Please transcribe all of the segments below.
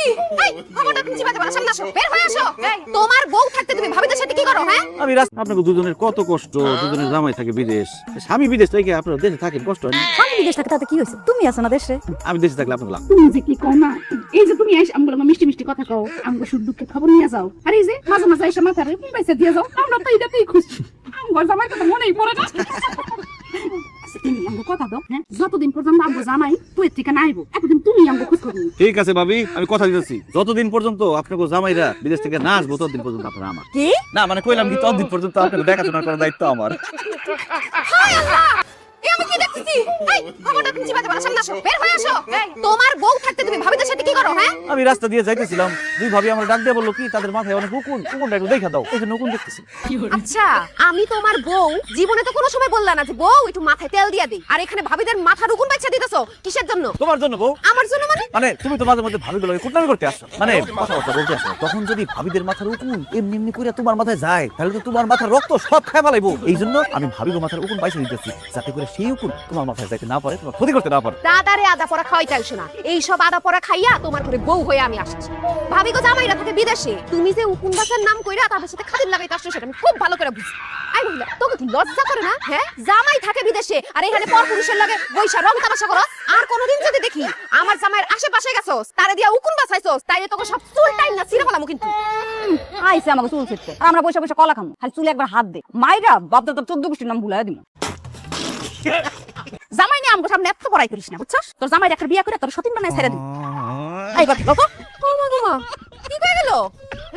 দেখতেছি। এই খবরটা চিবাতে বলা সামনে আসো, বের হয়ে আসো। এই তোমার বউ থাকতে তুমি ভাবিদের সাথে কি করো? হ্যাঁ আমি আপনাকে দুজনের কত কষ্ট, দুজনের জামাই থাকে বিদেশ, স্বামী বিদেশ থেকে আপনারা দেশে থাকেন, কষ্ট হয় না? স্বামী বিদেশ থাকে তাতে কি হয়েছে? তুমি আছো না দেশে। আমি দেশে থাকলে আপনার লাভ। তুমি যে কি কও না, এই যে তুমি আইস আমগুলো মিষ্টি মিষ্টি কথা কও, আমগো সুখ দুঃখের খবর নিয়ে যাও, আর এই যে মাঝে মাঝে এসে মাথার পয়সা দিয়ে যাও, আমরা তো এটাতেই খুশি। আমগো জামাই কথা মনেই পড়ে না। তুমি আমগো কথা দাও, হ্যাঁ, যতদিন পর্যন্ত আমগো জামাই তুই থেকে না আইবো, এতদিন তুমি আমগো খোঁজ করবি। ঠিক আছে ভাবি, আমি কথা দিতেছি, যতদিন পর্যন্ত আপনাকে জামাইরা বিদেশ থেকে না আসবো ততদিন পর্যন্ত আপনারা আমার। কি না মানে কইলাম কি, ততদিন পর্যন্ত আপনাকে দেখাশোনা করার দায়িত্ব আমার। হায় আল্লাহ, এ আমি কি দেখতেছি? এই খবরটা চিবাতে বলা সামনে আসো, বের হয়ে আসো। এই তোমার বউ থাকতে তুমি ভাবিদের সাথে কি করো? হ্যাঁ আমি রাস্তা দিয়ে যাইতেছিলাম, দুই ভাবি আমার ডাক দিয়ে বললো কি তাদের মাথায় অনেক উকুনটা একটু দেখা দাও, এই জন্য উকুন দেখতেছি। আচ্ছা, আমি তোমার বউ, জীবনে তো কোনো সময় বললা না যে বউ একটু মাথায় তেল দিয়া দিই, আর এখানে ভাবিদের মাথার উকুন বাচ্চা দিতেছো কিসের জন্য? তোমার জন্য বউ। আমার জন্য মানে? মানে তুমি তো মাঝে মধ্যে ভাবিগুলোকে কুটনামি করতে আসো, মানে কথাবার্তা বলতে আসো, তখন যদি ভাবিদের মাথার উকুন এমনি এমনি করে তোমার মাথায় যায় তাহলে তো তোমার মাথার রক্ত সব খায় ফেলাইবো। এই জন্য আমি ভাবিগো মাথার উকুন পাইছে দিতেছি, যাতে করে সেই উকুন তোমার মাথায় যাইতে না পারে, তোমার ক্ষতি করতে না পারে। দাদারে আদা পড়া খাওয়াইতে আসো না, এই সব আদা পড়া খাইয়া তোমার ঘরে বউ হয়ে আমি আসছি। ভাবি গো জামাইরা থাকে বিদেশে, তুমি যে উকুন বাসার নাম কইরা তাদের সাথে খাতির লাগাইতে আসছো সেটা আমি খুব ভালো করে বুঝি। আই মহিলা, তোকে কি লজ্জা করে না? হ্যাঁ, জামাই থাকে বিদেশে আর এখানে পরপুরুষের লাগে বইসা রং তামাশা করো। আর কোনোদিন যদি দেখি আমার জামাইয়ের আশেপাশে গেছস, তারে দিয়া উকুন বাছাইছস, তাইলে তোকে সব চুল টাইম না ছিঁড়ে ফেলামু কিন্তু। আইছে আমাকে চুল ছিঁড়তে, আর আমরা বসে বসে কলা খামু, খালি চুলে একবার হাত দে মাইরা বাপ দাদা 14 গোষ্ঠীর নাম ভুলাই দিমু। জামাই নিয়ে আমগো সামনে এত পড়াই করিস না, বুঝছস? তোর জামাই একটা বিয়া করে তোর সতীন বানায় ছেড়ে দিবি। এই বাবা বাবা, তোমা তোমা কি কই গেল?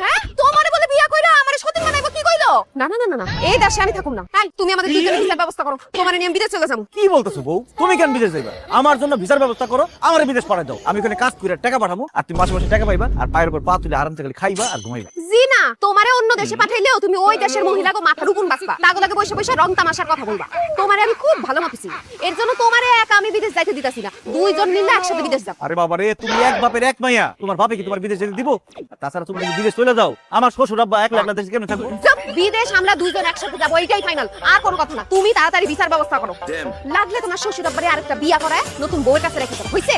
হ্যাঁ, তোমারে বলে বিয়া কইরা আমারে সতীন বানাইবো কি কইলো? না না না না, এই দেশে আমি থাকুম না। এই তুমি আমাদের দুজনের ভিসার ব্যবস্থা করো, তোমারে নিয়ে আমি বিদেশ চলে যাবো। কি বলতেছো বউ? তুমি কেন বিদেশ যাইবা? আমার জন্য ভিসার ব্যবস্থা করো, আমার বিদেশ পাঠাই দাও, আমি ওখানে কাজ করে টাকা পাঠাবো, আর তুমি মাসে মাসে টাকা পাইবা, আর পায়ের উপর পা তুলে আরামসে খালি খাইবা আর ঘুমাইবা। জি না, তোমারে অন্য দেশে পাঠাইলেও তুমি ওই দেশের মহিলাকে মাথার উকুন বাসবা, তাগুলাকে বসে বসে রং তামাশার কথা বলবা। তোমারে আমি খুব ভালো মাপিছি, এর জন্য তোমারে একা আমি বিদেশ যাইতে দিতাছি না, দুইজন মিলে একসাথে বিদেশ যাব। আরে বাবা রে, তুমি এক বাপের এক মাইয়া, তোমার বাপে কি তোমার বিদেশ যেতে দিব? তাছাড়া তুমি যদি বিদেশ চলে যাও, আমার শ্বশুর আব্বা একলা একলা দেশে কেন থাকবো? যাব, বিদেশ আমরা দুইজন একসাথে যাবো, এইটাই ফাইনাল, আর কোনো কথা না। তুমি তাড়াতাড়ি ভিসার ব্যবস্থা করো, লাগলে তোমার শ্বশুর আব্বারে আরেকটা বিয়া করায় নতুন বউয়ের কাছে রেখে দাও, হইছে?